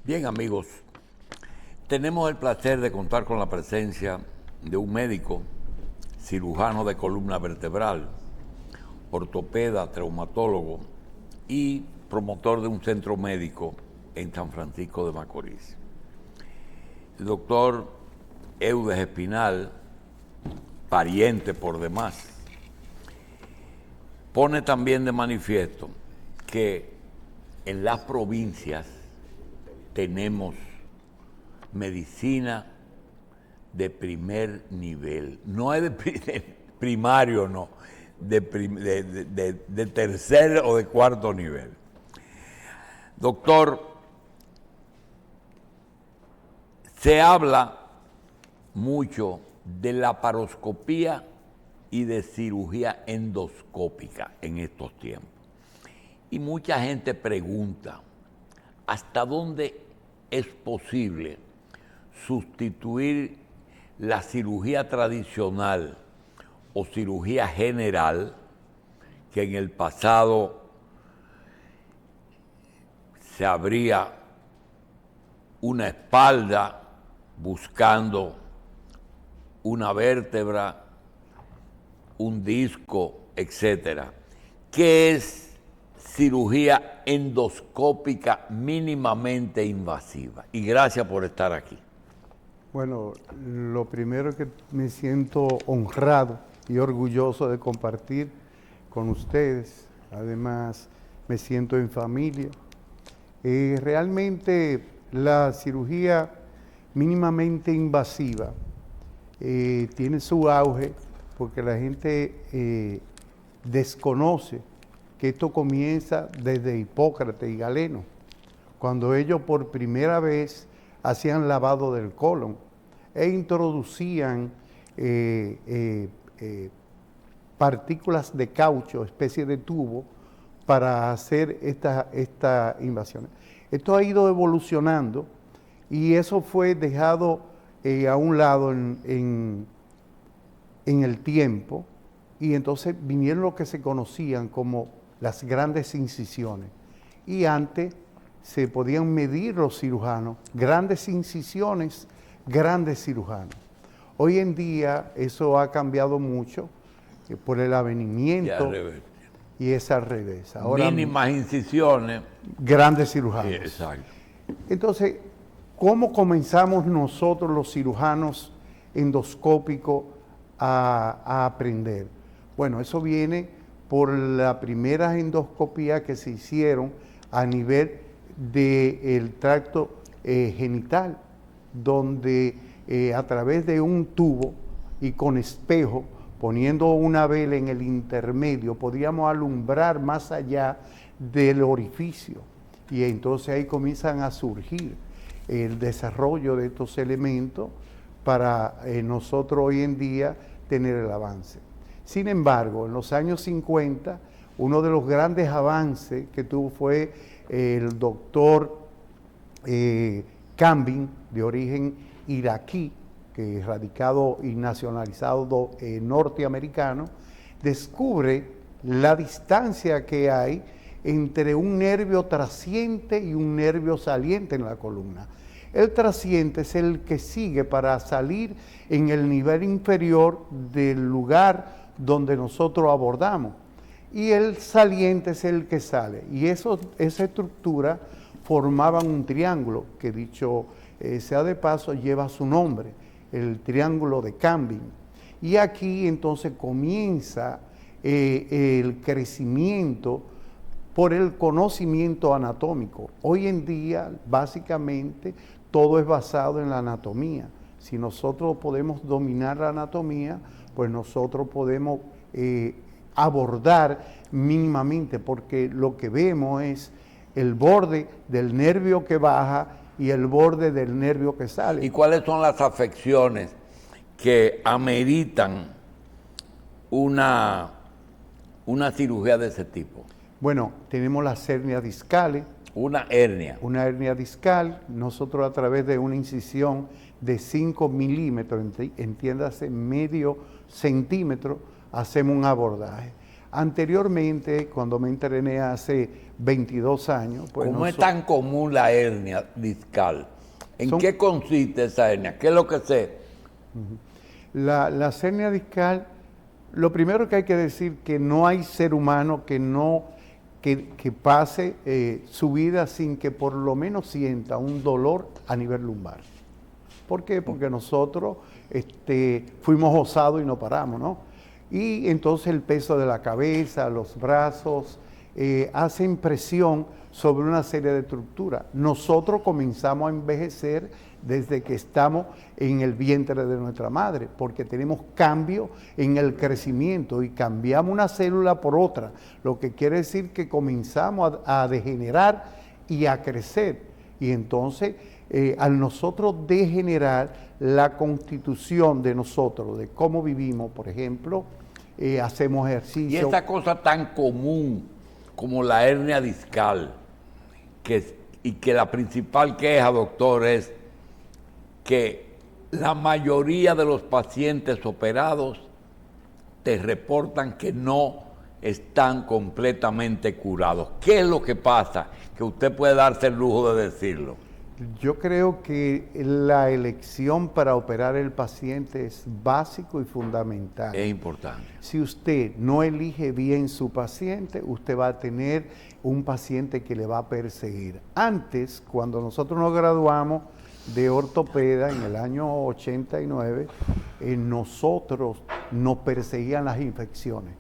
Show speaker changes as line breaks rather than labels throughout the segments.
Bien, amigos, tenemos el placer de contar con la presencia de un médico, cirujano de columna vertebral, ortopeda, traumatólogo y promotor de un centro médico en San Francisco de Macorís. El doctor Eudes Espinal, pariente por demás, pone también de manifiesto que en las provincias tenemos medicina de primer nivel, no es de primario, no, de tercer o de cuarto nivel. Doctor, se habla mucho de laparoscopía y de cirugía endoscópica en estos tiempos. Y mucha gente pregunta, ¿hasta dónde es posible sustituir la cirugía tradicional o cirugía general que en el pasado se abría una espalda buscando una vértebra, un disco, etcétera? ¿Qué es cirugía endoscópica mínimamente invasiva? Y gracias por estar aquí.
Bueno, lo primero que me siento honrado y orgulloso de compartir con ustedes. Además, me siento en familia. Realmente la cirugía mínimamente invasiva tiene su auge porque la gente desconoce que esto comienza desde Hipócrates y Galeno, cuando ellos por primera vez hacían lavado del colon e introducían partículas de caucho, especie de tubo, para hacer esta invasión. Esto ha ido evolucionando y eso fue dejado a un lado en el tiempo, y entonces vinieron lo que se conocían como las grandes incisiones. Y antes se podían medir los cirujanos, grandes incisiones, grandes cirujanos. Hoy en día eso ha cambiado mucho por el avenimiento y es al revés. Ahora,
mínimas incisiones,
grandes cirujanos.
Sí, exacto.
Entonces, ¿cómo comenzamos nosotros los cirujanos endoscópicos a aprender? Bueno, eso viene por la primera endoscopía que se hicieron a nivel del tracto genital, donde a través de un tubo y con espejo, poniendo una vela en el intermedio, podíamos alumbrar más allá del orificio. Y entonces ahí comienzan a surgir el desarrollo de estos elementos para nosotros hoy en día tener el avance. Sin embargo, en los años 50, uno de los grandes avances que tuvo fue el doctor Cambin, de origen iraquí, que es radicado y nacionalizado norteamericano, descubre la distancia que hay entre un nervio trasciente y un nervio saliente en la columna. El trasciente es el que sigue para salir en el nivel inferior del lugar donde nosotros abordamos, y el saliente es el que sale, y esa estructura formaban un triángulo que, dicho sea de paso, lleva su nombre, el triángulo de Cambin. Y aquí entonces comienza el crecimiento por el conocimiento anatómico. Hoy en día, básicamente, todo es basado en la anatomía. Si nosotros podemos dominar la anatomía, pues nosotros podemos abordar mínimamente, porque lo que vemos es el borde del nervio que baja y el borde del nervio que sale.
¿Y cuáles son las afecciones que ameritan una cirugía de ese tipo?
Bueno, tenemos las hernias discales.
Una hernia.
Una hernia discal, nosotros a través de una incisión de 5 milímetros, entiéndase medio centímetro, hacemos un abordaje. Anteriormente, cuando me entrené hace 22 años, pues
¿Cómo es tan común la hernia discal? ¿En qué consiste esa hernia? ¿Qué es lo que se...?
La hernia discal, lo primero que hay que decir que no hay ser humano que pase su vida sin que por lo menos sienta un dolor a nivel lumbar. ¿Por qué? Porque nosotros fuimos osados y no paramos, ¿no? Y entonces el peso de la cabeza, los brazos, hacen presión sobre una serie de estructuras. Nosotros comenzamos a envejecer desde que estamos en el vientre de nuestra madre, porque tenemos cambio en el crecimiento y cambiamos una célula por otra, lo que quiere decir que comenzamos a degenerar y a crecer. Y entonces, al nosotros degenerar, la constitución de nosotros, de cómo vivimos, por ejemplo, hacemos ejercicio.
Y esa cosa tan común como la hernia discal, y que la principal queja, doctor, es que la mayoría de los pacientes operados te reportan que no están completamente curados. ¿Qué es lo que pasa? Que usted puede darse el lujo de decirlo.
Yo creo que la elección para operar el paciente es básico y fundamental.
Es importante.
Si usted no elige bien su paciente, usted va a tener un paciente que le va a perseguir. Antes, cuando nosotros nos graduamos de ortopeda en el año 89, nosotros nos perseguían las infecciones.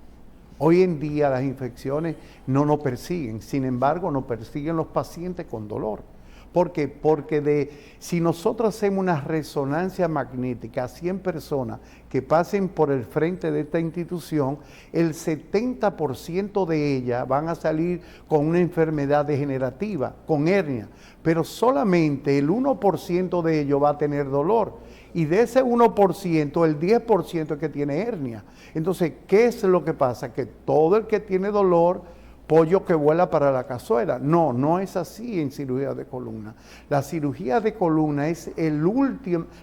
Hoy en día las infecciones no nos persiguen, sin embargo nos persiguen los pacientes con dolor. ¿Por qué? Porque si nosotros hacemos una resonancia magnética a 100 personas que pasen por el frente de esta institución, el 70% de ellas van a salir con una enfermedad degenerativa, con hernia, pero solamente el 1% de ellos va a tener dolor. Y de ese 1%, el 10% es que tiene hernia. Entonces, ¿qué es lo que pasa? Que todo el que tiene dolor, pollo que vuela para la cazuela. No, no es así en cirugía de columna. La cirugía de columna es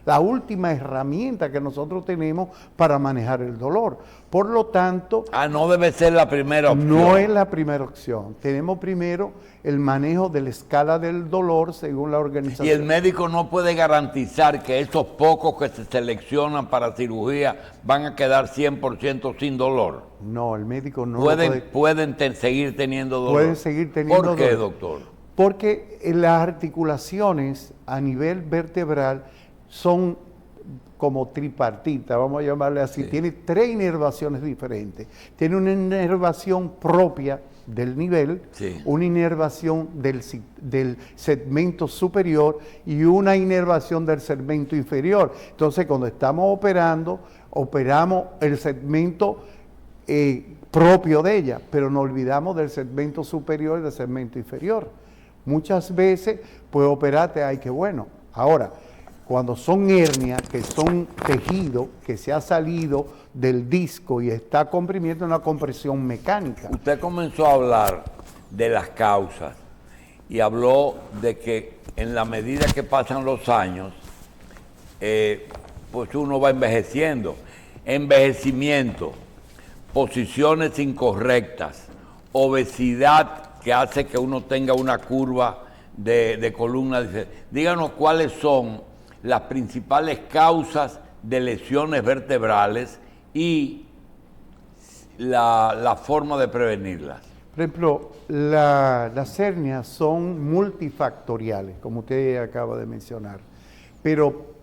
la última herramienta que nosotros tenemos para manejar el dolor. Por lo tanto...
no debe ser la primera opción.
No es la primera opción. Tenemos primero el manejo de la escala del dolor según la organización.
Y el médico no puede garantizar que esos pocos que se seleccionan para cirugía van a quedar 100% sin dolor.
No, el médico no
pueden seguir teniendo dolor.
Pueden seguir teniendo dolor.
¿Por qué, doctor?
Porque las articulaciones a nivel vertebral son como tripartita, vamos a llamarle así. Sí. Tiene 3 inervaciones diferentes. Tiene una inervación propia del nivel, sí, una inervación del segmento superior y una inervación del segmento inferior. Entonces, cuando estamos operando, operamos el segmento propio de ella, pero nos olvidamos del segmento superior y del segmento inferior. Muchas veces, pues operarte, ay, qué bueno. Ahora, cuando son hernias, que son tejido que se ha salido del disco y está comprimiendo una compresión mecánica.
Usted comenzó a hablar de las causas y habló de que en la medida que pasan los años, pues uno va envejeciendo. Envejecimiento, posiciones incorrectas, obesidad que hace que uno tenga una curva de columna. Díganos cuáles son las principales causas de lesiones vertebrales y la forma de prevenirlas.
Por ejemplo, las hernias son multifactoriales, como usted acaba de mencionar, pero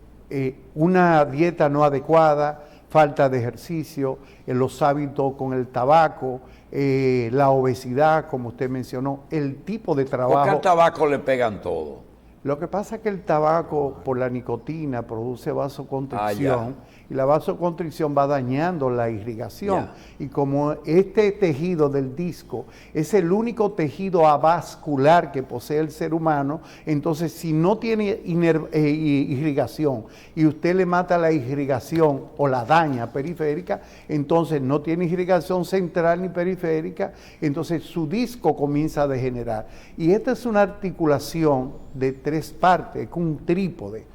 una dieta no adecuada, falta de ejercicio, los hábitos con el tabaco, la obesidad, como usted mencionó, el tipo de trabajo.
¿Por qué al tabaco le pegan todo?
Lo que pasa es que el tabaco, por la nicotina, produce vasoconstricción y la vasoconstricción va dañando la irrigación. Y como este tejido del disco es el único tejido avascular que posee el ser humano, entonces si no tiene irrigación y usted le mata la irrigación o la daña periférica, entonces no tiene irrigación central ni periférica, entonces su disco comienza a degenerar. Y esta es una articulación de 3 partes, con un trípode.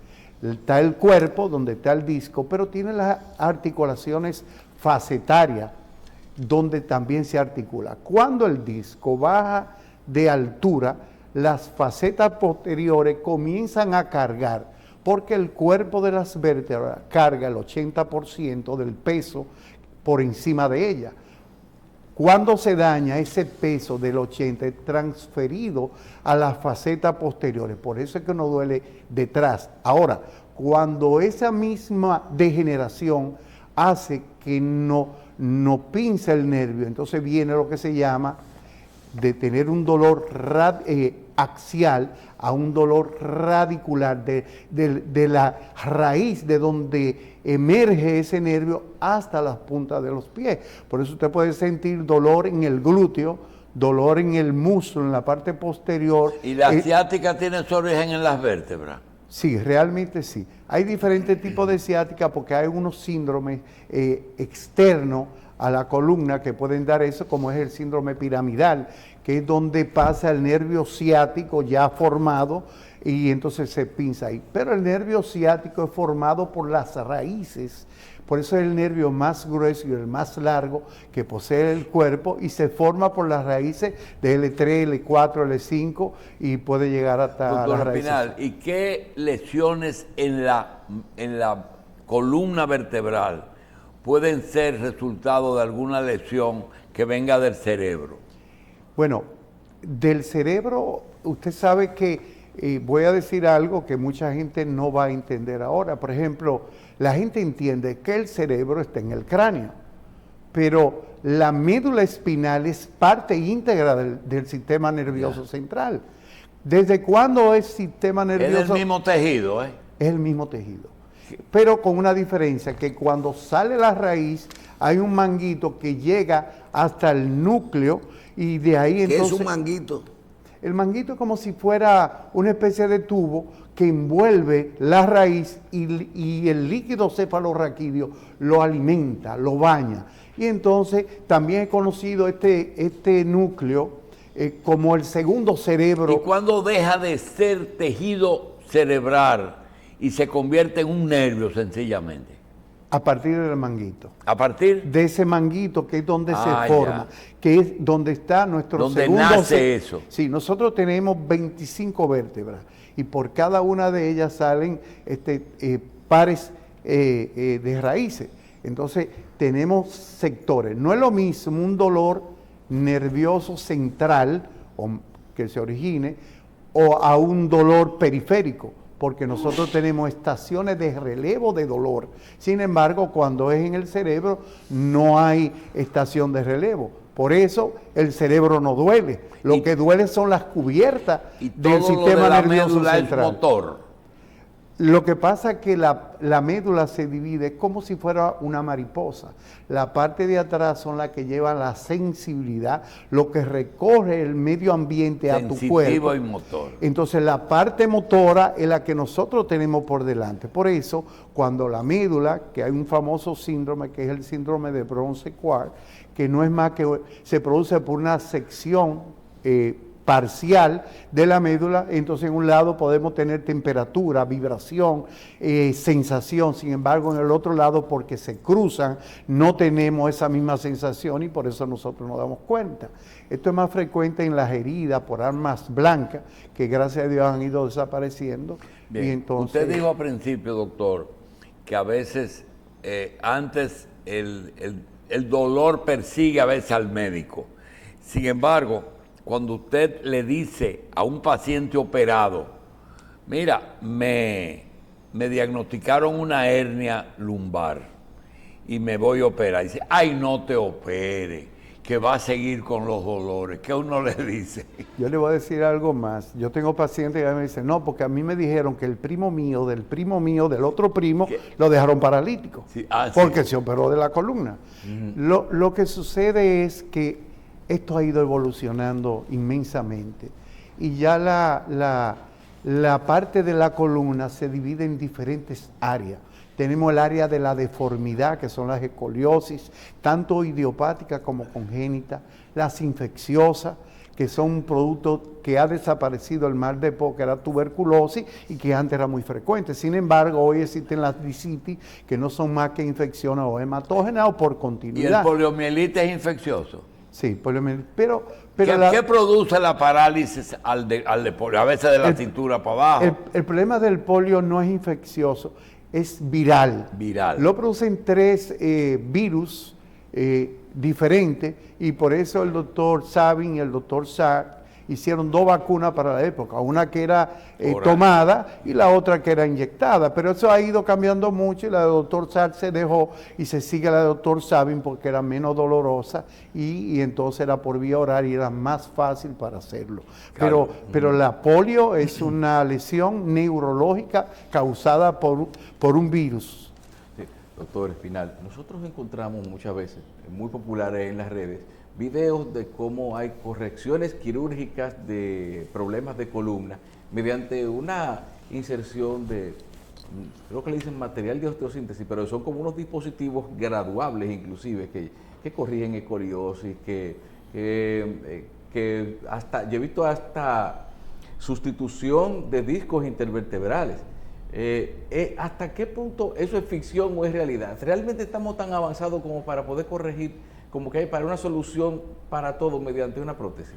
Está el cuerpo, donde está el disco, pero tiene las articulaciones facetarias, donde también se articula. Cuando el disco baja de altura, las facetas posteriores comienzan a cargar, porque el cuerpo de las vértebras carga el 80% del peso por encima de ella. Cuando se daña, ese peso del 80 es transferido a las facetas posteriores, por eso es que nos duele detrás. Ahora, cuando esa misma degeneración hace que no pinza el nervio, entonces viene lo que se llama de tener un dolor axial a un dolor radicular, de la raíz de donde emerge ese nervio hasta las puntas de los pies. Por eso usted puede sentir dolor en el glúteo, dolor en el muslo, en la parte posterior.
¿Y la ciática tiene su origen en las vértebras?
Sí, realmente sí. Hay diferentes tipos de ciática porque hay unos síndromes externos a la columna que pueden dar eso, como es el síndrome piramidal, que es donde pasa el nervio ciático ya formado y entonces se pinza ahí. Pero el nervio ciático es formado por las raíces, por eso es el nervio más grueso y el más largo que posee el cuerpo y se forma por las raíces de L3, L4, L5 y puede llegar hasta
Doctor
las raíces.
Espinal, ¿y qué lesiones en la columna vertebral pueden ser resultado de alguna lesión que venga del cerebro?
Bueno, del cerebro, usted sabe que, voy a decir algo que mucha gente no va a entender ahora. Por ejemplo, la gente entiende que el cerebro está en el cráneo, pero la médula espinal es parte íntegra del sistema nervioso central. ¿Desde cuándo es sistema nervioso?
Es el mismo tejido, ¿eh?
Es el mismo tejido, pero con una diferencia, que cuando sale la raíz hay un manguito que llega hasta el núcleo y de ahí entonces...
¿Qué es un manguito?
El manguito es como si fuera una especie de tubo que envuelve la raíz y el líquido cefalorraquídeo lo alimenta, lo baña. Y entonces también he conocido este núcleo como el segundo cerebro.
¿Y cuándo deja de ser tejido cerebral y se convierte en un nervio sencillamente?
A partir del manguito.
¿A partir?
De ese manguito que es donde se
Ya.
forma, que es donde está nuestro
Donde
segundo...
nace eso.
Sí, nosotros tenemos 25 vértebras y por cada una de ellas salen pares de raíces. Entonces tenemos sectores. No es lo mismo un dolor nervioso central que se origine o a un dolor periférico, porque nosotros tenemos estaciones de relevo de dolor. Sin embargo, cuando es en el cerebro, no hay estación de relevo. Por eso el cerebro no duele. Lo que duele son las cubiertas del sistema nervioso central.
Es motor.
Lo que pasa es que la médula se divide como si fuera una mariposa. La parte de atrás son las que llevan la sensibilidad, lo que recorre el medio ambiente a tu cuerpo.
Sensitivo y motor.
Entonces la parte motora es la que nosotros tenemos por delante. Por eso, cuando la médula, que hay un famoso síndrome que es el síndrome de Bronce-Quart, que no es más que se produce por una sección parcial de la médula, entonces en un lado podemos tener temperatura, vibración, sensación, sin embargo en el otro lado porque se cruzan no tenemos esa misma sensación y por eso nosotros nos damos cuenta. Esto es más frecuente en las heridas por armas blancas que gracias a Dios han ido desapareciendo.
Bien.
Y entonces,
usted dijo al principio, doctor, que a veces antes el dolor persigue a veces al médico. Sin embargo, cuando usted le dice a un paciente operado, mira, me diagnosticaron una hernia lumbar y me voy a operar, y dice, ay, no te opere, que va a seguir con los dolores. ¿Qué uno le dice?
yo le voy a decir algo más. Yo tengo pacientes que me dicen, no, porque a mí me dijeron que el primo mío, del otro primo,
¿qué?
lo dejaron paralítico,
Sí,
porque
sí.
se operó de la columna. Lo que sucede es que esto ha ido evolucionando inmensamente y ya la parte de la columna se divide en diferentes áreas. Tenemos el área de la deformidad, que son las escoliosis, tanto idiopáticas como congénitas, las infecciosas, que son un producto que ha desaparecido el mal de Po, que era tuberculosis y que antes era muy frecuente. Sin embargo, hoy existen las disitis, que no son más que infecciones o hematógenas o por continuidad.
¿Y el poliomielitis es infeccioso?
Sí, poliomielitis. Pero
¿Qué produce la parálisis al de polio? A veces de la cintura para abajo.
El problema del polio no es infeccioso, es viral.
Viral.
Lo producen 3 virus diferentes, y por eso el doctor Sabin y el doctor Sark hicieron 2 vacunas para la época, una que era tomada y la otra que era inyectada, pero eso ha ido cambiando mucho y la del doctor Sark se dejó y se sigue la del doctor Sabin porque era menos dolorosa y entonces era por vía oral y era más fácil para hacerlo.
Claro.
Pero la polio es una lesión neurológica causada por un virus.
Sí, doctor Espinal, nosotros encontramos muchas veces, muy populares en las redes, videos de cómo hay correcciones quirúrgicas de problemas de columna mediante una inserción de, creo que le dicen material de osteosíntesis, pero son como unos dispositivos graduables inclusive que corrigen escoliosis, que hasta, yo he visto hasta sustitución de discos intervertebrales. ¿Hasta qué punto eso es ficción o es realidad? ¿Realmente estamos tan avanzados como para poder corregir, como que hay para una solución para todo mediante una prótesis?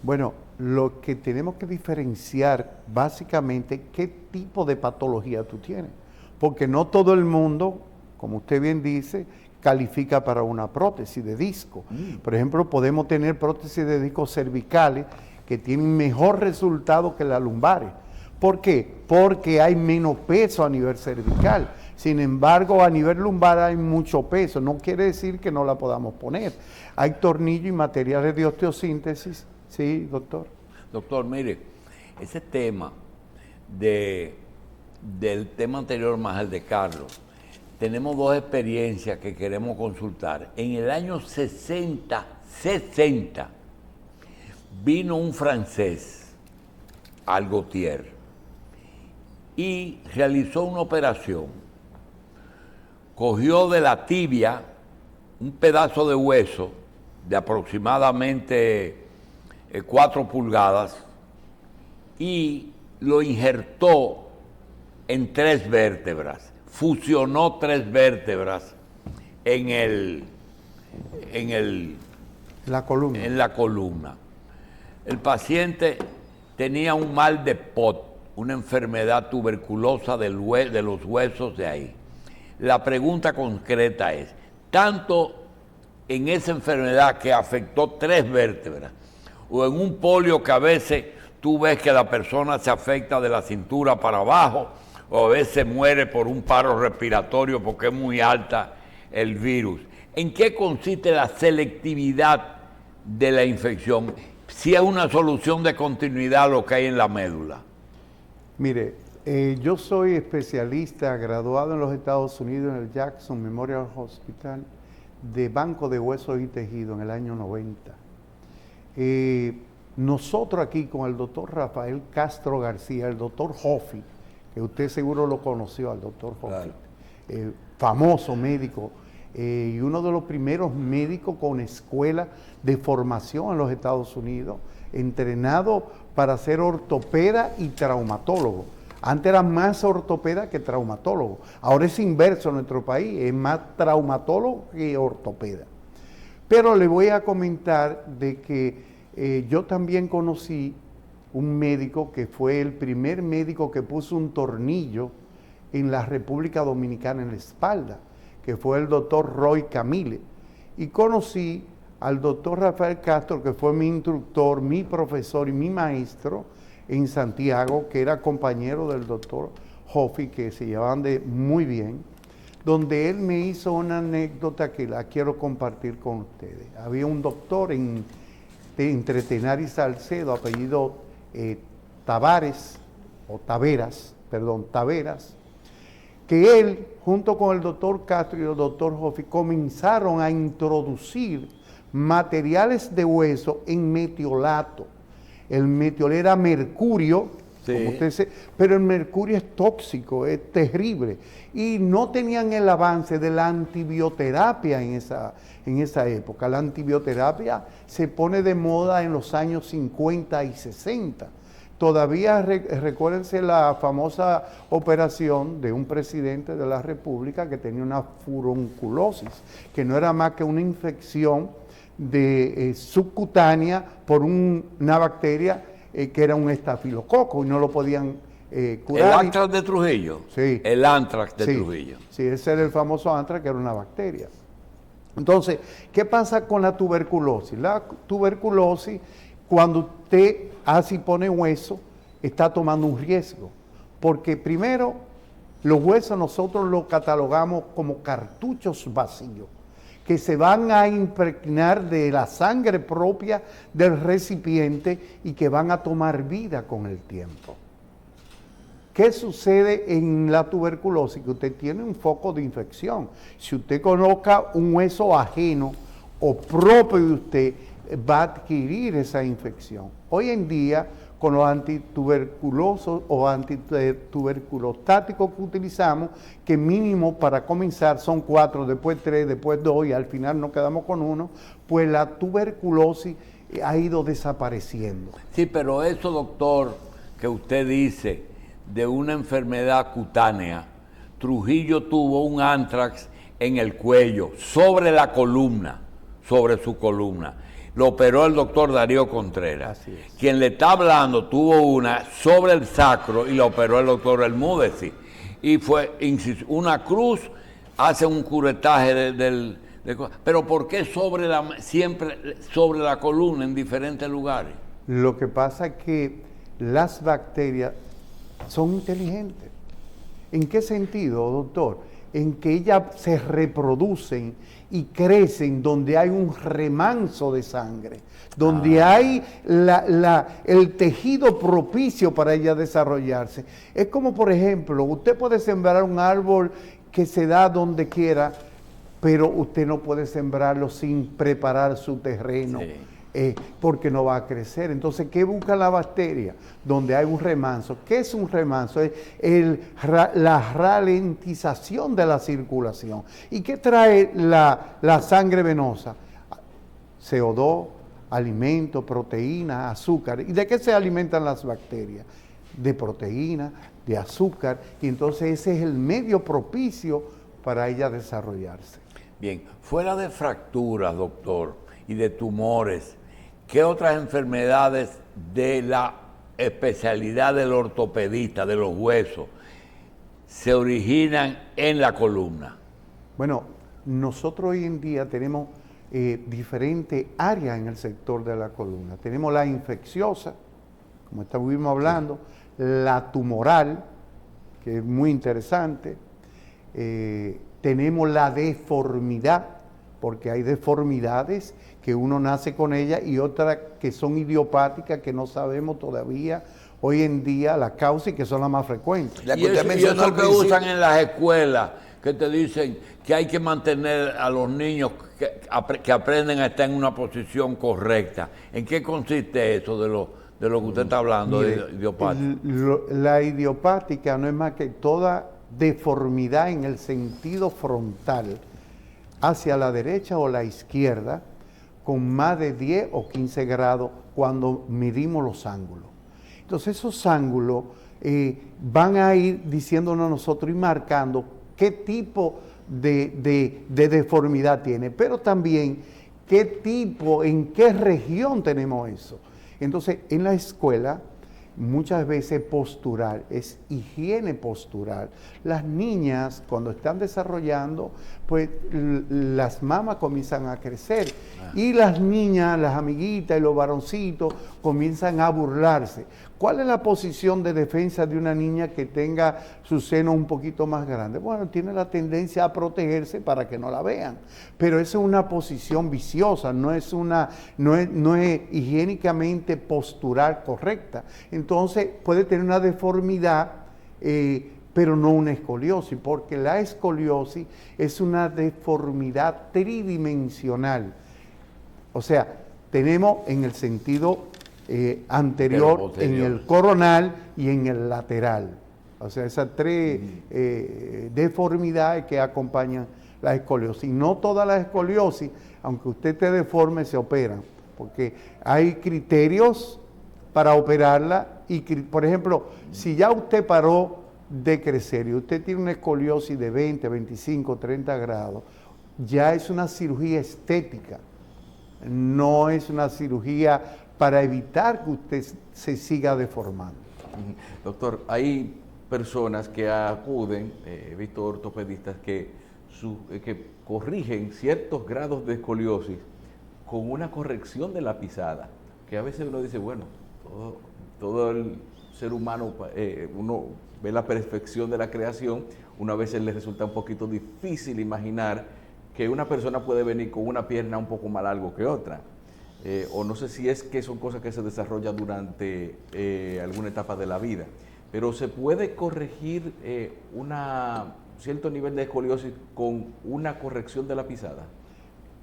Bueno, lo que tenemos que diferenciar básicamente qué tipo de patología tú tienes, porque no todo el mundo, como usted bien dice, califica para una prótesis de disco. Por ejemplo, podemos tener prótesis de discos cervicales que tienen mejor resultado que las lumbares. ¿Por qué? Porque hay menos peso a nivel cervical. Sin embargo, a nivel lumbar hay mucho peso. No quiere decir que no la podamos poner. Hay tornillos y materiales de osteosíntesis. Sí, doctor.
Doctor, mire, ese tema del tema anterior más el de Carlos, tenemos 2 experiencias que queremos consultar. En el año 60, vino un francés, Algotier, y realizó una operación. Cogió de la tibia un pedazo de hueso de aproximadamente 4 pulgadas y lo injertó en 3 vértebras. Fusionó 3 vértebras en
la columna.
En la columna. El paciente tenía un mal de POT, una enfermedad tuberculosa de los huesos de ahí. La pregunta concreta es, tanto en esa enfermedad que afectó 3 vértebras, o en un polio que a veces tú ves que la persona se afecta de la cintura para abajo, o a veces muere por un paro respiratorio porque es muy alta el virus. ¿En qué consiste la selectividad de la infección? Si es una solución de continuidad lo que hay en la médula.
Mire, yo soy especialista graduado en los Estados Unidos en el Jackson Memorial Hospital de banco de huesos y tejidos en el año 90. Nosotros aquí con el doctor Rafael Castro García, el doctor Joffi, que usted seguro lo conoció al doctor Joffi, claro. Famoso médico y uno de los primeros médicos con escuela de formación en los Estados Unidos, entrenado para ser ortopeda y traumatólogo. Antes era más ortopeda que traumatólogo. Ahora es inverso en nuestro país, es más traumatólogo que ortopeda. Pero le voy a comentar de que yo también conocí un médico que fue el primer médico que puso un tornillo en la República Dominicana en la espalda, que fue el doctor Roy Camille. Y conocí al doctor Rafael Castro, que fue mi instructor, mi profesor y mi maestro en Santiago, que era compañero del doctor Joffi, que se llevaban muy bien, donde él me hizo una anécdota que la quiero compartir con ustedes. Había un doctor entre Tenar y Salcedo, apellido Taveras, que él, junto con el doctor Castro y el doctor Joffi, comenzaron a introducir materiales de hueso en metiolato. El metiol era mercurio
Sí.
como usted dice, pero el mercurio es tóxico, es terrible. Y no tenían el avance de la antibioterapia en esa época. La antibioterapia se pone de moda en los años 50 y 60. Todavía recuérdense la famosa operación de un presidente de la República que tenía una furunculosis, que no era más que una infección subcutánea por una bacteria que era un estafilococo y no lo podían curar.
¿El antrax de Trujillo?
Sí.
El antrax de
Sí,
Trujillo.
sí, ese era el famoso antrax, que era una bacteria. Entonces, ¿qué pasa con la tuberculosis? La tuberculosis, cuando usted hace y pone hueso, está tomando un riesgo. Porque primero, los huesos nosotros los catalogamos como cartuchos vacíos, que se van a impregnar de la sangre propia del recipiente y que van a tomar vida con el tiempo. ¿Qué sucede en la tuberculosis? Que usted tiene un foco de infección. Si usted coloca un hueso ajeno o propio de usted, va a adquirir esa infección. Hoy en día, con los antituberculosos o antituberculostáticos que utilizamos, que mínimo para comenzar son 4, después 3, después 2 y al final nos quedamos con 1, pues la tuberculosis ha ido desapareciendo.
Sí, pero eso, doctor, que usted dice de una enfermedad cutánea, Trujillo tuvo un antrax en el cuello, sobre la columna, sobre su columna. Lo operó el doctor Darío Contreras.
Así es.
Quien le está hablando tuvo una sobre el sacro y lo operó el doctor Elmúdez. Y fue una cruz, hace un curetaje pero ¿por qué siempre sobre la columna en diferentes lugares?
Lo que pasa es que las bacterias son inteligentes. ¿En qué sentido, doctor? En que ellas se reproducen y crecen donde hay un remanso de sangre, donde hay el tejido propicio para ellas desarrollarse. Es como, por ejemplo, usted puede sembrar un árbol que se da donde quiera, pero usted no puede sembrarlo sin preparar su terreno.
Sí.
Porque no va a crecer. Entonces, ¿qué busca la bacteria? Donde hay un remanso. ¿Qué es un remanso? Es la ralentización de la circulación. ¿Y qué trae la sangre venosa? CO2, alimentos, proteínas, azúcar. ¿Y de qué se alimentan las bacterias? De proteínas, de azúcar. Y entonces ese es el medio propicio para ella desarrollarse.
Bien, fuera de fracturas, doctor, y de tumores, ¿qué otras enfermedades de la especialidad del ortopedista, de los huesos, se originan en la columna?
Bueno, nosotros hoy en día tenemos diferentes áreas en el sector de la columna. Tenemos la infecciosa, como estuvimos hablando, la tumoral, que es muy interesante. Tenemos la deformidad, porque hay deformidades que uno nace con ellas y otras que son idiopáticas que no sabemos todavía hoy en día la causa y que son las más frecuentes.
Y eso que usan en las escuelas, que te dicen que hay que mantener a los niños que aprenden a estar en una posición correcta. ¿En qué consiste eso de lo que usted está hablando?
Mire,
de idiopática?
La idiopática no es más que toda deformidad en el sentido frontal, hacia la derecha o la izquierda, con más de 10 o 15 grados cuando medimos los ángulos. Entonces esos ángulos van a ir diciéndonos a nosotros y marcando qué tipo de deformidad tiene, pero también qué tipo, en qué región tenemos eso. Entonces en la escuela muchas veces postural, es higiene postural. Las niñas cuando están desarrollando, pues las mamas comienzan a crecer y las niñas, las amiguitas y los varoncitos comienzan a burlarse. ¿Cuál es la posición de defensa de una niña que tenga su seno un poquito más grande? Bueno, tiene la tendencia a protegerse para que no la vean, pero esa es una posición viciosa, no es higiénicamente postural correcta. Entonces puede tener una deformidad, pero no una escoliosis, porque la escoliosis es una deformidad tridimensional. O sea, tenemos en el sentido anterior, en el coronal y en el lateral. O sea, esas tres deformidades que acompañan la escoliosis. Y no todas las escoliosis, aunque usted esté deforme, se operan, porque hay criterios para operarla. Y, por ejemplo, si ya usted paró de crecer y usted tiene una escoliosis de 20, 25, 30 grados, ya es una cirugía estética, no es una cirugía para evitar que usted se siga deformando.
Doctor, hay personas que acuden, he visto ortopedistas que corrigen ciertos grados de escoliosis con una corrección de la pisada, que a veces uno dice, bueno, todo el ser humano, uno ve la perfección de la creación, uno a veces le resulta un poquito difícil imaginar que una persona puede venir con una pierna un poco más largo que otra. O no sé si es que son cosas que se desarrollan durante alguna etapa de la vida, pero se puede corregir cierto nivel de escoliosis con una corrección de la pisada.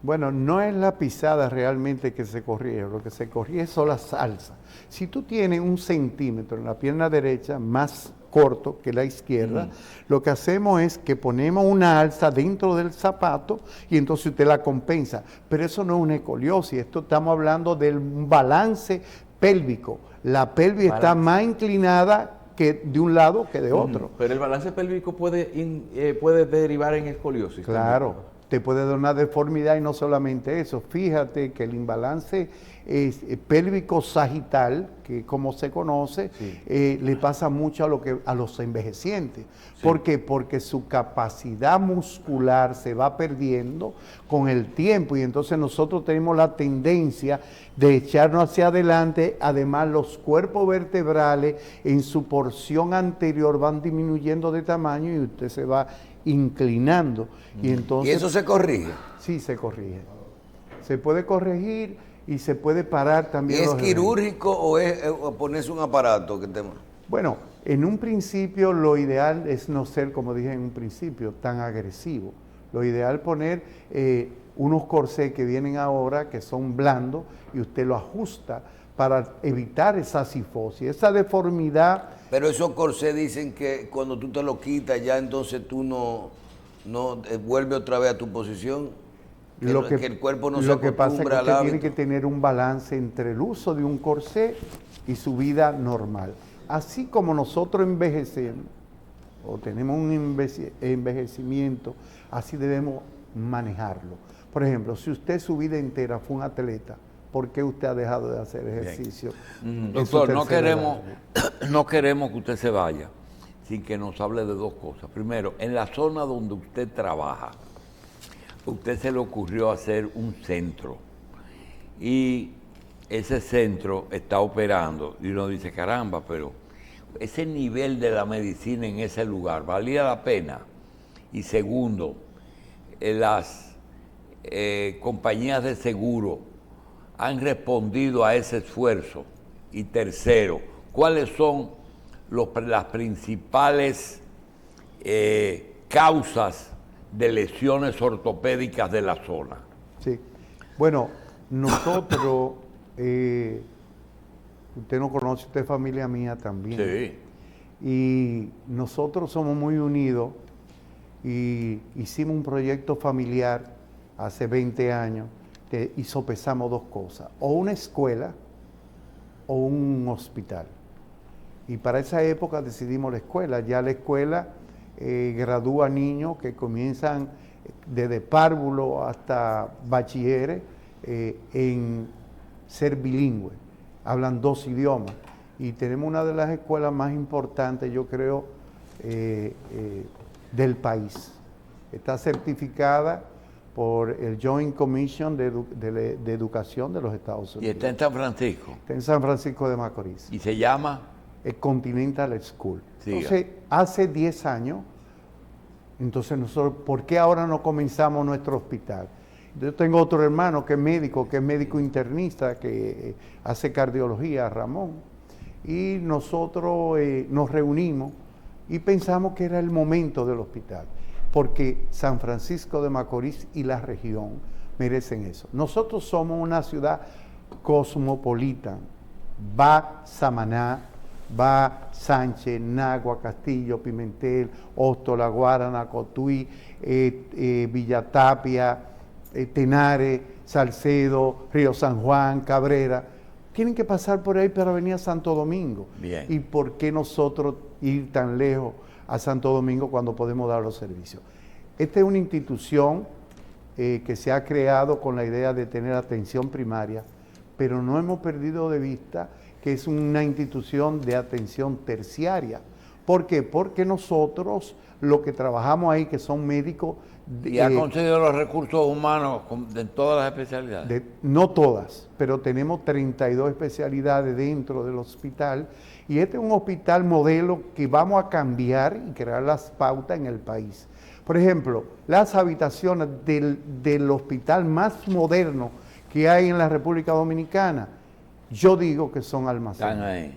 Bueno, no es la pisada realmente que se corrige, lo que se corrige son las alzas. Si tú tienes 1 centímetro en la pierna derecha más corto que la izquierda, lo que hacemos es que ponemos una alza dentro del zapato y entonces usted la compensa. Pero eso no es una escoliosis, esto estamos hablando del balance pélvico. La pelvis está más inclinada que de un lado que de otro.
Pero el balance pélvico puede derivar en escoliosis.
Claro.
También.
Te puede dar una deformidad y no solamente eso. Fíjate que el imbalance pélvico sagital, que como se conoce, le pasa mucho a los envejecientes. Sí. ¿Por qué? Porque su capacidad muscular se va perdiendo con el tiempo y entonces nosotros tenemos la tendencia de echarnos hacia adelante. Además, los cuerpos vertebrales en su porción anterior van disminuyendo de tamaño y usted se va inclinando. Y entonces,
¿y eso se corrige?
Sí, se corrige. Se puede corregir y se puede parar también.
¿Y es quirúrgico o es ponerse un aparato?
Bueno, en un principio lo ideal es no ser, como dije en un principio, tan agresivo. Lo ideal es poner unos corsés que vienen ahora, que son blandos, y usted lo ajusta para evitar esa cifosis, esa deformidad.
Pero esos corsés dicen que cuando tú te lo quitas ya entonces tú no vuelve otra vez a tu posición, que el cuerpo no se acostumbra.
Lo que pasa es que usted tiene que tener un balance entre el uso de un corsé y su vida normal. Así como nosotros envejecemos o tenemos un envejecimiento, así debemos manejarlo. Por ejemplo, si usted su vida entera fue un atleta, ¿por qué usted ha dejado de hacer ejercicio?
Doctor, no queremos que usted se vaya sin que nos hable de dos cosas. Primero, en la zona donde usted trabaja, a usted se le ocurrió hacer un centro y ese centro está operando y uno dice, caramba, pero ese nivel de la medicina en ese lugar, ¿valía la pena? Y segundo, las compañías de seguro han respondido a ese esfuerzo. Y tercero, ¿cuáles son las principales causas de lesiones ortopédicas de la zona?
Sí, bueno, nosotros, usted no conoce, usted es familia mía también.
Sí.
Y nosotros somos muy unidos y hicimos un proyecto familiar hace 20 años y sopesamos dos cosas, o una escuela o un hospital. Y para esa época decidimos la escuela. Ya la escuela gradúa niños que comienzan desde párvulo hasta bachilleres en ser bilingües, hablan 2 idiomas. Y tenemos una de las escuelas más importantes, yo creo, del país. Está certificada por el Joint Commission de Educación de los Estados Unidos.
¿Y está en San Francisco?
Está en San Francisco de Macorís.
¿Y se llama?
Continental School.
Siga.
Entonces, hace 10 años, entonces nosotros, ¿por qué ahora no comenzamos nuestro hospital? Yo tengo otro hermano que es médico internista, que hace cardiología, Ramón, y nosotros nos reunimos y pensamos que era el momento del hospital, porque San Francisco de Macorís y la región merecen eso. Nosotros somos una ciudad cosmopolita, va Samaná, va Sánchez, Nagua, Castillo, Pimentel, Hosto, La Guarana, Cotuí, Villatapia, Tenares, Salcedo, Río San Juan, Cabrera. Tienen que pasar por ahí para venir a Santo Domingo.
Bien.
¿Y por qué nosotros ir tan lejos a Santo Domingo cuando podemos dar los servicios? Esta es una institución que se ha creado con la idea de tener atención primaria, pero no hemos perdido de vista que es una institución de atención terciaria. ¿Por qué? Porque nosotros, lo que trabajamos ahí, que son médicos...
¿Y ha conseguido los recursos humanos de todas las especialidades?
No todas, pero tenemos 32 especialidades dentro del hospital, y este es un hospital modelo que vamos a cambiar y crear las pautas en el país. Por ejemplo, las habitaciones del hospital más moderno que hay en la República Dominicana, yo digo que son almacenes.
Están ahí.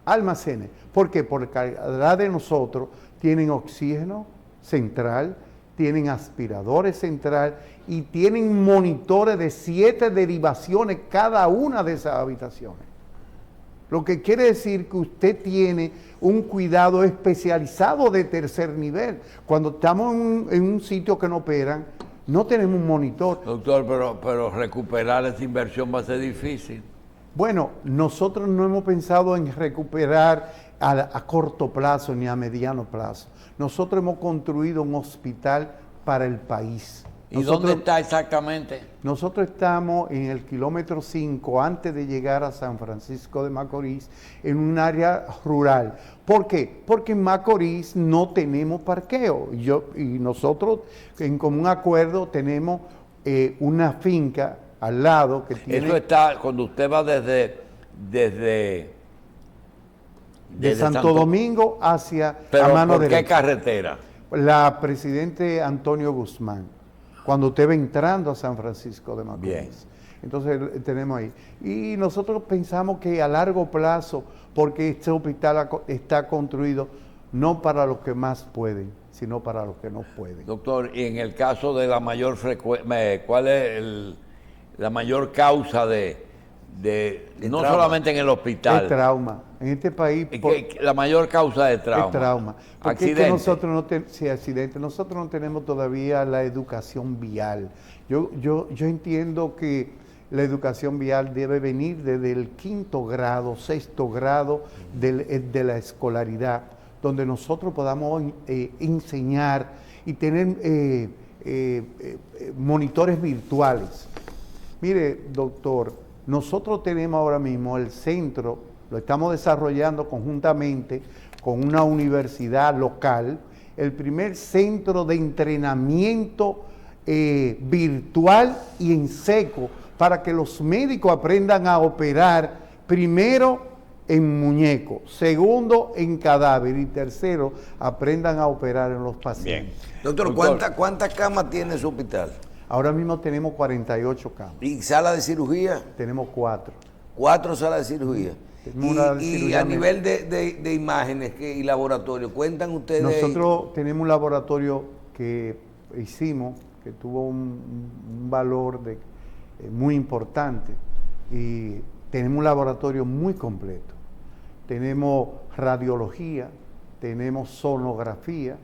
Almacenes. ¿Por qué? Porque cada de nosotros tienen oxígeno central, tienen aspiradores central y tienen monitores de 7 derivaciones cada una de esas habitaciones. Lo que quiere decir que usted tiene un cuidado especializado de tercer nivel. Cuando estamos en un sitio que no operan, no tenemos un monitor.
Doctor, pero recuperar esa inversión va a ser difícil.
Bueno, nosotros no hemos pensado en recuperar a corto plazo ni a mediano plazo. Nosotros hemos construido un hospital para el país.
¿Y dónde está exactamente?
Nosotros estamos en el kilómetro 5, antes de llegar a San Francisco de Macorís, en un área rural. ¿Por qué? Porque en Macorís no tenemos parqueo. Y nosotros, en común acuerdo, tenemos una finca al lado que tiene...
Eso está, cuando usted va desde
Santo Domingo hacia
pero
a mano
¿por
derecha.
qué carretera?
La Presidente Antonio Guzmán, cuando usted va entrando a San Francisco de Macorís.
Bien.
Entonces tenemos ahí. Y nosotros pensamos que a largo plazo, porque este hospital está construido no para los que más pueden, sino para los que no pueden.
Doctor, y en el caso de la mayor frecuencia, ¿cuál es la mayor causa de no
trauma?
Solamente en el hospital?
El trauma. En este país...
La mayor causa de trauma.
El trauma. Porque
Accidente.
es que nosotros no accidente. Nosotros no tenemos todavía la educación vial. Yo entiendo que la educación vial debe venir desde el 5º grado, 6º grado de la escolaridad, donde nosotros podamos enseñar y tener monitores virtuales. Mire, doctor, nosotros tenemos ahora mismo el centro, lo estamos desarrollando conjuntamente con una universidad local, el primer centro de entrenamiento virtual y en seco para que los médicos aprendan a operar primero en muñeco, segundo en cadáver y tercero aprendan a operar en los pacientes.
Bien.
Doctor, ¿cuántas camas tiene su hospital?
Ahora mismo tenemos 48 camas,
¿Y sala de cirugía?
tenemos 4.
4 salas de cirugía.
Tenemos una de
Y
cirugía
a nivel de imágenes y laboratorio, ¿cuentan ustedes?
Nosotros tenemos un laboratorio que hicimos, que tuvo un valor muy importante, y tenemos un laboratorio muy completo. Tenemos radiología, tenemos sonografía,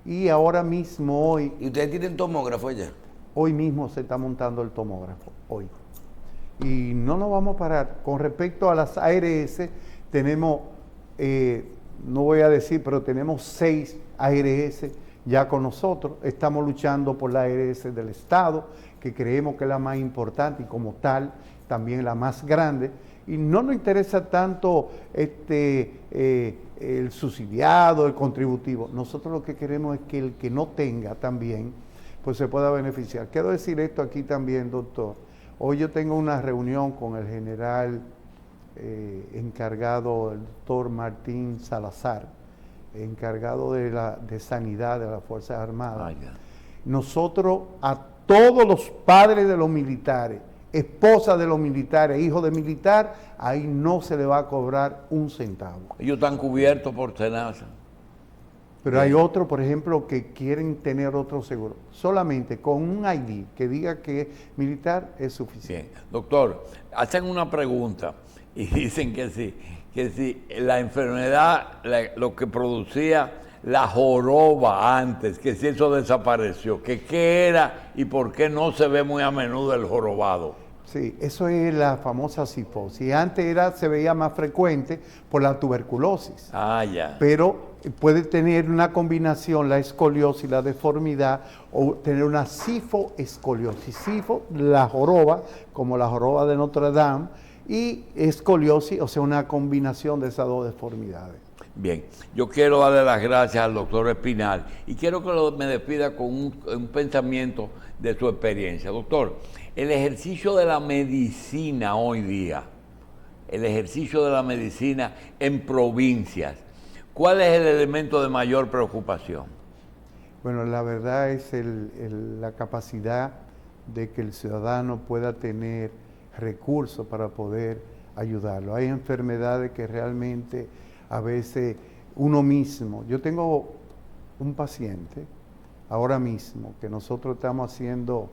y ahora mismo
¿Y ustedes tienen tomógrafo ya?
hoy mismo se está montando el tomógrafo, hoy. Y no nos vamos a parar. Con respecto a las ARS, tenemos, no voy a decir, pero tenemos 6 ARS ya con nosotros. Estamos luchando por la ARS del Estado, que creemos que es la más importante y como tal, también la más grande. Y no nos interesa tanto el subsidiado, el contributivo. Nosotros lo que queremos es que el que no tenga también, pues se pueda beneficiar. Quiero decir esto aquí también, doctor. Hoy yo tengo una reunión con el general encargado, el doctor Martín Salazar, encargado de sanidad de las Fuerzas Armadas. Nosotros a todos los padres de los militares, esposas de los militares, hijos de militar, ahí no se le va a cobrar un centavo.
Ellos están cubiertos por SENASA.
Pero hay otros, por ejemplo, que quieren tener otro seguro. Solamente con un ID que diga que es militar es suficiente.
Bien. Doctor, hacen una pregunta. y dicen que sí, la enfermedad, lo que producía la joroba antes, que si eso desapareció, que qué era y por qué no se ve muy a menudo el jorobado.
Sí, eso es la famosa cifosis. Antes se veía más frecuente por la tuberculosis.
Ah, ya.
Pero puede tener una combinación, la escoliosis, la deformidad, o tener una sifoescoliosis. Sifo, la joroba, como la joroba de Notre Dame, y escoliosis, o sea, una combinación de esas dos deformidades.
Bien, yo quiero darle las gracias al doctor Espinal y quiero que me despida con un pensamiento de su experiencia. Doctor, el ejercicio de la medicina hoy día, el ejercicio de la medicina en provincias, ¿cuál es el elemento de mayor preocupación?
Bueno, la verdad es la capacidad de que el ciudadano pueda tener recursos para poder ayudarlo. Hay enfermedades que realmente a veces uno mismo, yo tengo un paciente ahora mismo que nosotros estamos haciendo,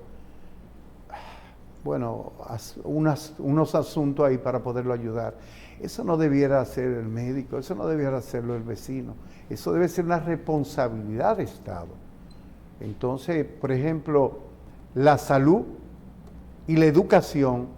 bueno, unos asuntos ahí para poderlo ayudar. Eso no debiera hacer el médico, eso no debiera hacerlo el vecino, eso debe ser una responsabilidad de Estado. Entonces, por ejemplo, la salud y la educación,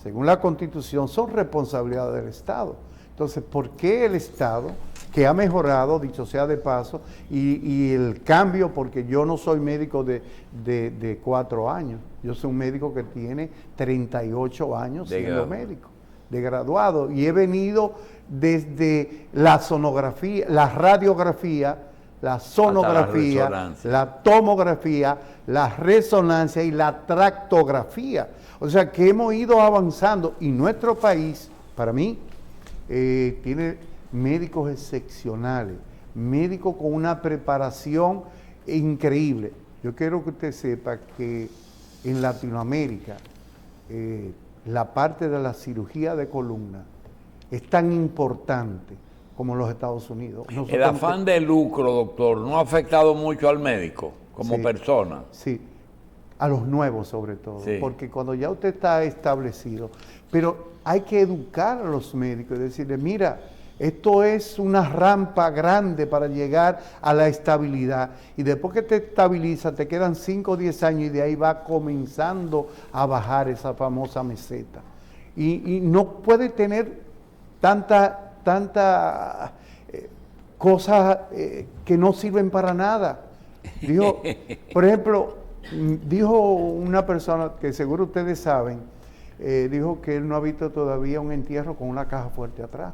según la Constitución, son responsabilidad del Estado. Entonces, ¿por qué el Estado, que ha mejorado, dicho sea de paso, y el cambio, porque yo no soy médico de 4 años, yo soy un médico que tiene 38 años siendo médico, de graduado, y he venido desde la sonografía, la radiografía, la sonografía, la tomografía, la resonancia y la tractografía. O sea que hemos ido avanzando y nuestro país, para mí, tiene médicos excepcionales, médicos con una preparación increíble. Yo quiero que usted sepa que en Latinoamérica la parte de la cirugía de columna es tan importante como en los Estados Unidos.
El afán de lucro, doctor, ¿no ha afectado mucho al médico como persona?
Sí, a los nuevos sobre todo, porque cuando ya usted está establecido, pero hay que educar a los médicos y decirles, mira, esto es una rampa grande para llegar a la estabilidad. Y después que te estabiliza, te quedan 5 o 10 años y de ahí va comenzando a bajar esa famosa meseta. Y no puede tener tanta cosas que no sirven para nada. Dijo, por ejemplo, dijo una persona que seguro ustedes saben, dijo que él no ha visto todavía un entierro con una caja fuerte atrás.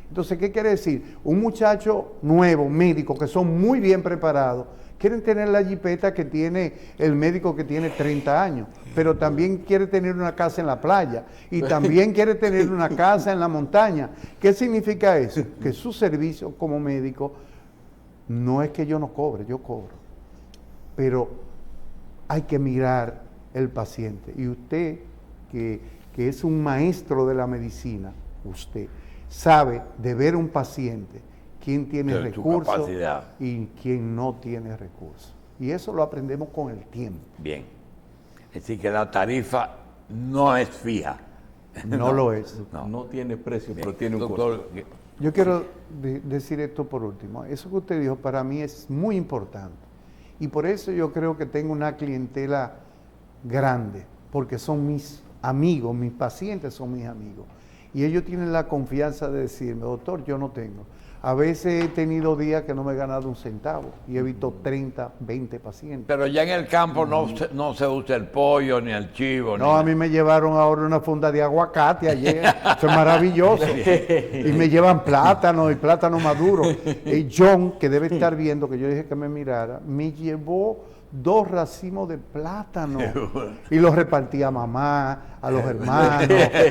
Entonces, ¿qué quiere decir? Un muchacho nuevo, médico, que son muy bien preparados, quieren tener la jipeta que tiene el médico que tiene 30 años, pero también quiere tener una casa en la playa y también quiere tener una casa en la montaña. ¿Qué significa eso? Que su servicio como médico no es que yo no cobre, yo cobro, pero hay que mirar el paciente. Y usted, que es un maestro de la medicina, usted sabe de ver un paciente, quién tiene recursos y quién no tiene recursos. Y eso lo aprendemos con el tiempo.
Bien. Es decir, que la tarifa no es fija.
No lo es.
No tiene precio, pero tiene un costo.
Yo quiero decir esto por último. Eso que usted dijo para mí es muy importante. Y por eso yo creo que tengo una clientela grande, porque son mis amigos, mis pacientes son mis amigos. Y ellos tienen la confianza de decirme, doctor, yo no tengo. A veces he tenido días que no me he ganado un centavo y he visto 30, 20 pacientes.
Pero ya en el campo no se usa el pollo ni el chivo.
No, a mí me llevaron ahora una funda de aguacate ayer. Eso es maravilloso. Y me llevan plátano y plátano maduro. Y John, que debe estar viendo, que yo dije que me mirara, me llevó 2 racimos de plátano y los repartí a mamá, a los hermanos,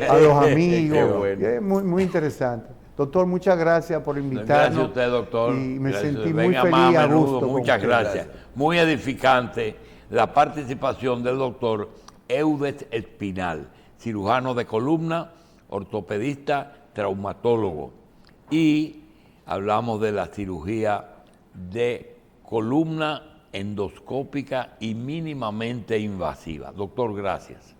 a los amigos. Bueno. Es muy, muy interesante. Doctor, muchas gracias por invitarnos.
Gracias a usted, doctor.
Y me
gracias.
sentí muy feliz y a gusto.
Muchas gracias. Muy edificante la participación del doctor Eudes Espinal, cirujano de columna, ortopedista, traumatólogo. Y hablamos de la cirugía de columna endoscópica y mínimamente invasiva. Doctor, gracias.